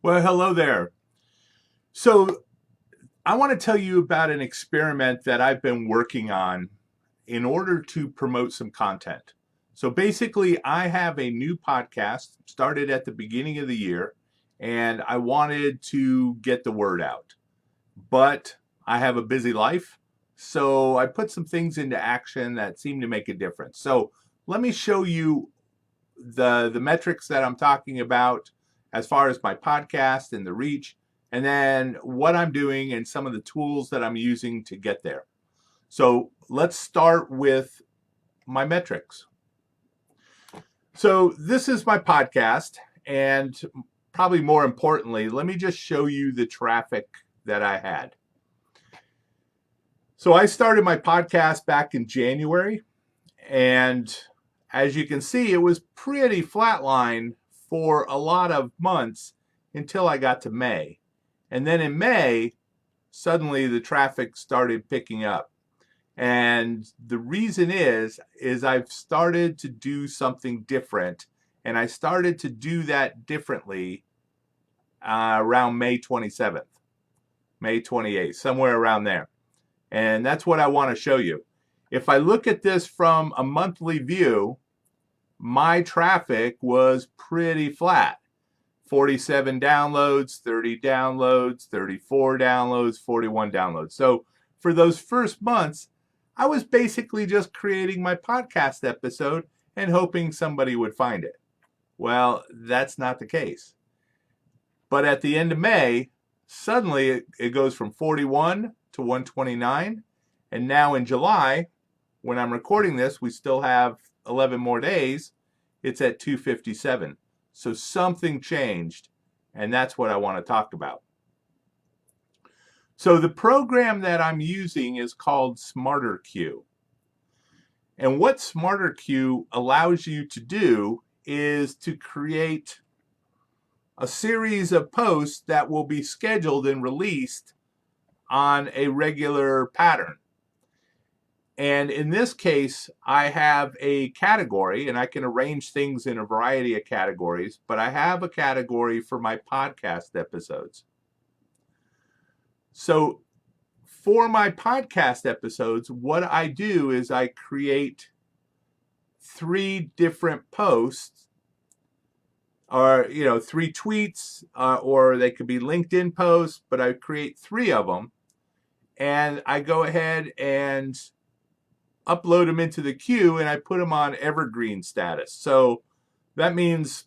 Well, hello there. So, I want to tell you about an experiment that I've been working on in order to promote some content. So, basically, I have a new podcast started at the beginning of the year, and I wanted to get the word out. But I have a busy life, so I put some things into action that seem to make a difference. So, let me show you the metrics that I'm talking about as far as my podcast and the reach, and then what I'm doing and some of the tools that I'm using to get there. So let's start with my metrics. So this is my podcast, and probably more importantly, let me just show you the traffic that I had. So I started my podcast back in January, and as you can see, it was pretty flatline for a lot of months until I got to May. And then in May, suddenly the traffic started picking up. And the reason is I've started to do something different. And I started to do that differently around May 27th, May 28th, somewhere around there. And that's what I want to show you. If I look at this from a monthly view, my traffic was pretty flat. 47 downloads, 30 downloads, 34 downloads, 41 downloads. So for those first months, I was basically just creating my podcast episode and hoping somebody would find it. Well, that's not the case. But at the end of May, suddenly it goes from 41 to 129. And now in July, when I'm recording this, we still have 11 more days. It's at 257. So something changed, and that's what I want to talk about. So the program that I'm using is called SmarterQueue. And what SmarterQueue allows you to do is to create a series of posts that will be scheduled and released on a regular pattern. And in this case, I have a category, and I can arrange things in a variety of categories, but I have a category for my podcast episodes. So for my podcast episodes, what I do is I create 3 different posts, or 3 tweets, or they could be LinkedIn posts, but I create 3 of them, and I go ahead and upload them into the queue, and I put them on evergreen status. So that means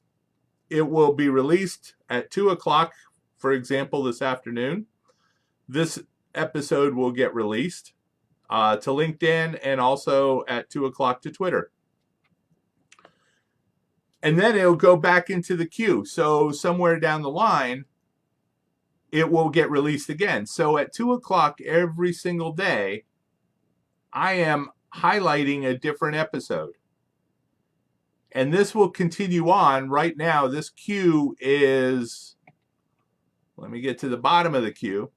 it will be released at 2 o'clock, for example, this afternoon. This episode will get released to LinkedIn and also at 2 o'clock to Twitter. And then it'll go back into the queue. So somewhere down the line, it will get released again. So at 2 o'clock every single day, I am highlighting a different episode. And this will continue on. Right now, this queue is, let me get to the bottom of the queue.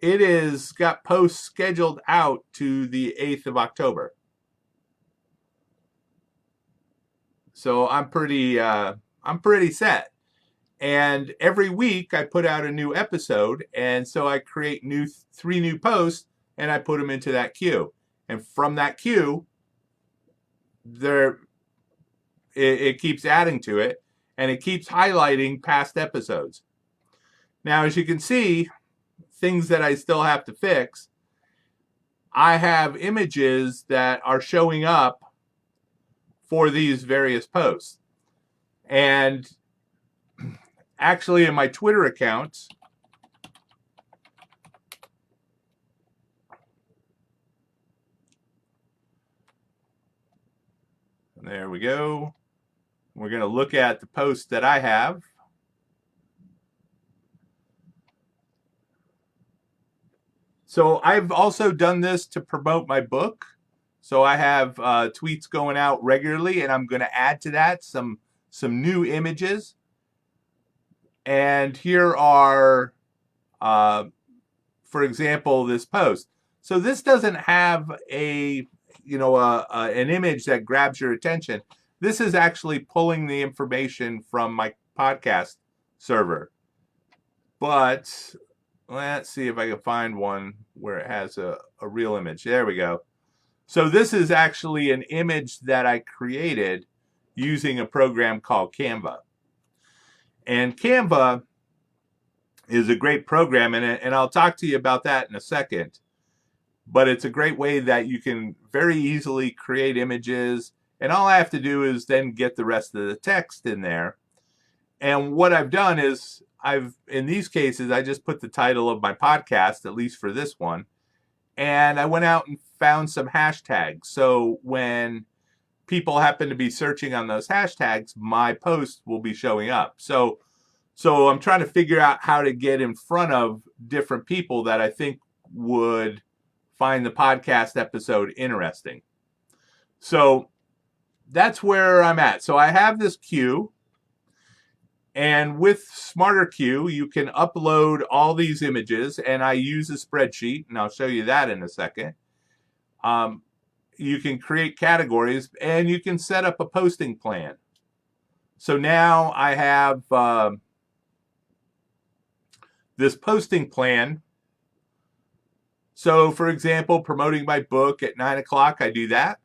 It is got posts scheduled out to the 8th of October. So I'm pretty set. And every week I put out a new episode, and so I create 3 new posts, and I put them into that queue. And from that queue, it keeps adding to it, and it keeps highlighting past episodes. Now, as you can see, things that I still have to fix, I have images that are showing up for these various posts. And actually, in my Twitter account, there we go. We're going to look at the posts that I have. So I've also done this to promote my book. So I have tweets going out regularly, and I'm going to add to that some new images. And here are, for example, this post. So this doesn't have an image that grabs your attention. This is actually pulling the information from my podcast server. But let's see if I can find one where it has a real image. There we go. So this is actually an image that I created using a program called Canva. And Canva is a great program, and I'll talk to you about that in a second. But it's a great way that you can very easily create images, and all I have to do is then get the rest of the text in there. And what I've done is in these cases, I just put the title of my podcast, at least for this one, and I went out and found some hashtags. So when people happen to be searching on those hashtags, my post will be showing up. So I'm trying to figure out how to get in front of different people that I think would find the podcast episode interesting. So that's where I'm at. So I have this queue. And with SmarterQueue, you can upload all these images, and I use a spreadsheet, and I'll show you that in a second. You can create categories, and you can set up a posting plan. So now I have this posting plan. So for example, promoting my book at 9 o'clock, I do that.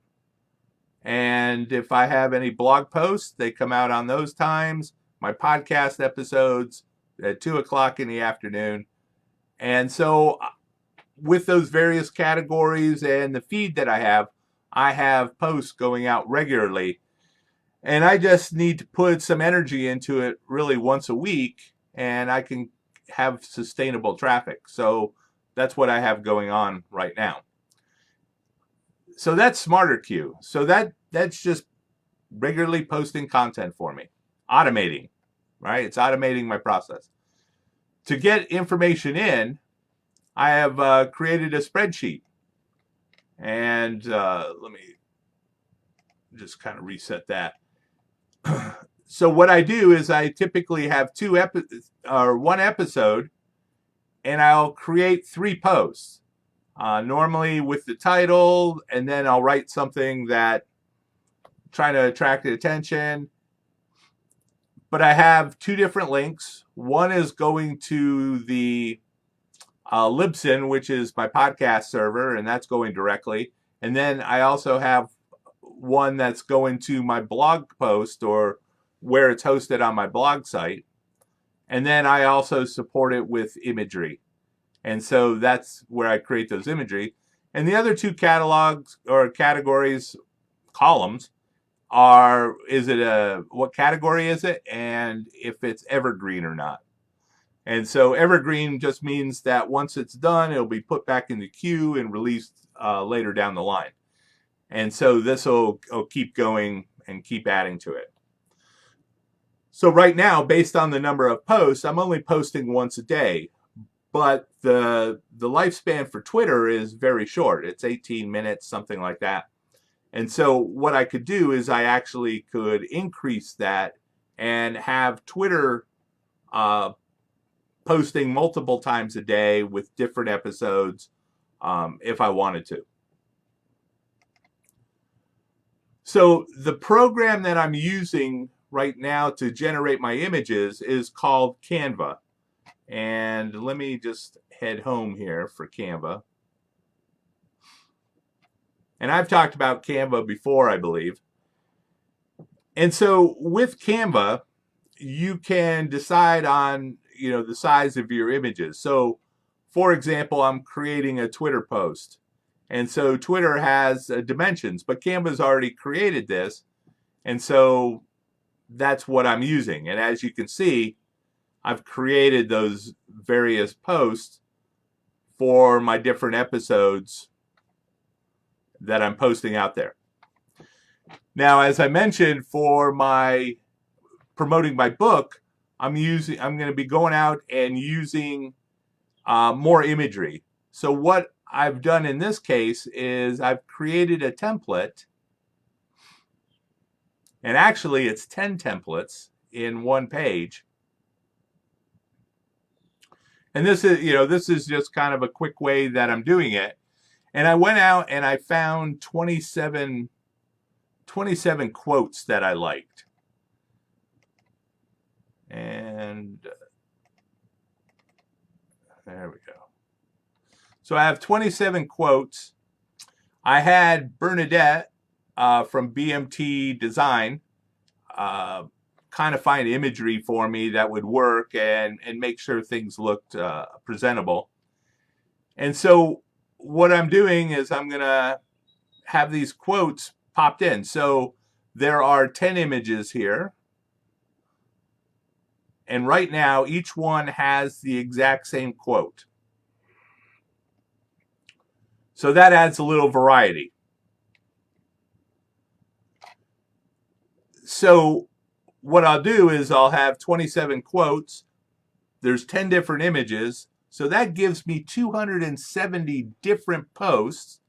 And if I have any blog posts, they come out on those times. My podcast episodes at 2 o'clock in the afternoon. And so with those various categories and the feed that I have posts going out regularly. And I just need to put some energy into it really once a week, and I can have sustainable traffic. So that's what I have going on right now. So that's SmarterQueue. So that's just regularly posting content for me. Automating, right? It's automating my process. To get information in, I have created a spreadsheet. And let me just kind of reset that. So what I do is I typically have one episode, and I'll create 3 posts. Normally with the title, and then I'll write something that trying to attract attention. But I have 2 different links. One is going to the Libsyn, which is my podcast server, and that's going directly. And then I also have one that's going to my blog post, or where it's hosted on my blog site. And then I also support it with imagery. And so that's where I create those imagery. And the other 2 catalogs or categories, columns, are what category is it, and if it's evergreen or not. And so evergreen just means that once it's done, it'll be put back in the queue and released later down the line. And so this will keep going and keep adding to it. So right now, based on the number of posts, I'm only posting once a day. But the lifespan for Twitter is very short. It's 18 minutes, something like that. And so what I could do is I actually could increase that and have Twitter posting multiple times a day with different episodes if I wanted to. So the program that I'm using right now to generate my images is called Canva. And let me just head home here for Canva. And I've talked about Canva before, I believe. And so with Canva, you can decide on, the size of your images. So for example, I'm creating a Twitter post. And so Twitter has dimensions, but Canva's already created this. And so that's what I'm using. And as you can see, I've created those various posts for my different episodes that I'm posting out there. Now, as I mentioned, for my promoting my book, I'm going to be going out and using more imagery. So what I've done in this case is I've created a template, and actually it's 10 templates in one page. And this is just kind of a quick way that I'm doing it. And I went out and I found 27 quotes that I liked. And And there we go. So I have 27 quotes. I had Bernadette from BMT Design kind of find imagery for me that would work and make sure things looked presentable. And so what I'm doing is I'm going to have these quotes popped in. So there are 10 images here. And right now, each one has the exact same quote. So that adds a little variety. So what I'll do is I'll have 27 quotes. There's 10 different images. So that gives me 270 different posts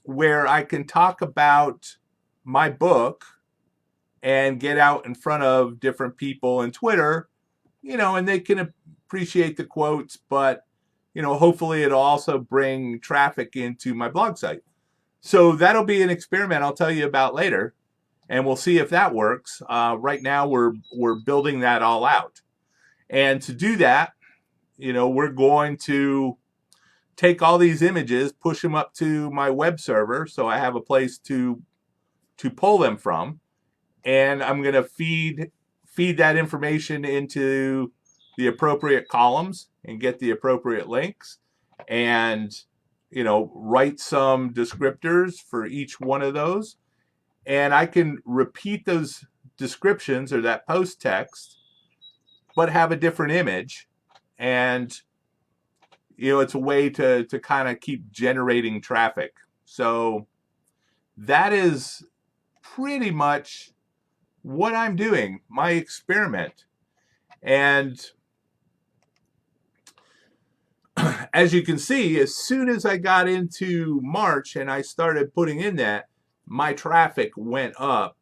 where I can talk about my book and get out in front of different people in Twitter, and they can appreciate the quotes, but, hopefully it'll also bring traffic into my blog site. So that'll be an experiment I'll tell you about later, and we'll see if that works. Right now we're building that all out. And to do that, we're going to take all these images, push them up to my web server so I have a place to pull them from. And I'm going to feed that information into the appropriate columns and get the appropriate links and, write some descriptors for each one of those. And I can repeat those descriptions or that post text, but have a different image. And, it's a way to kind of keep generating traffic. So that is pretty much what I'm doing, my experiment. And as you can see, as soon as I got into March and I started putting in that, my traffic went up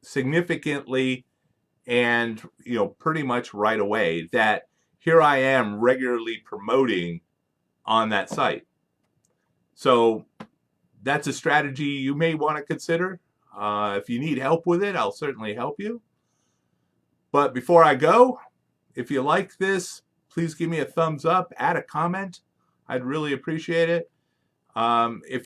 significantly and, pretty much right away, that here I am regularly promoting on that site. So that's a strategy you may want to consider. If you need help with it, I'll certainly help you. But before I go, if you like this, please give me a thumbs up, add a comment. I'd really appreciate it. If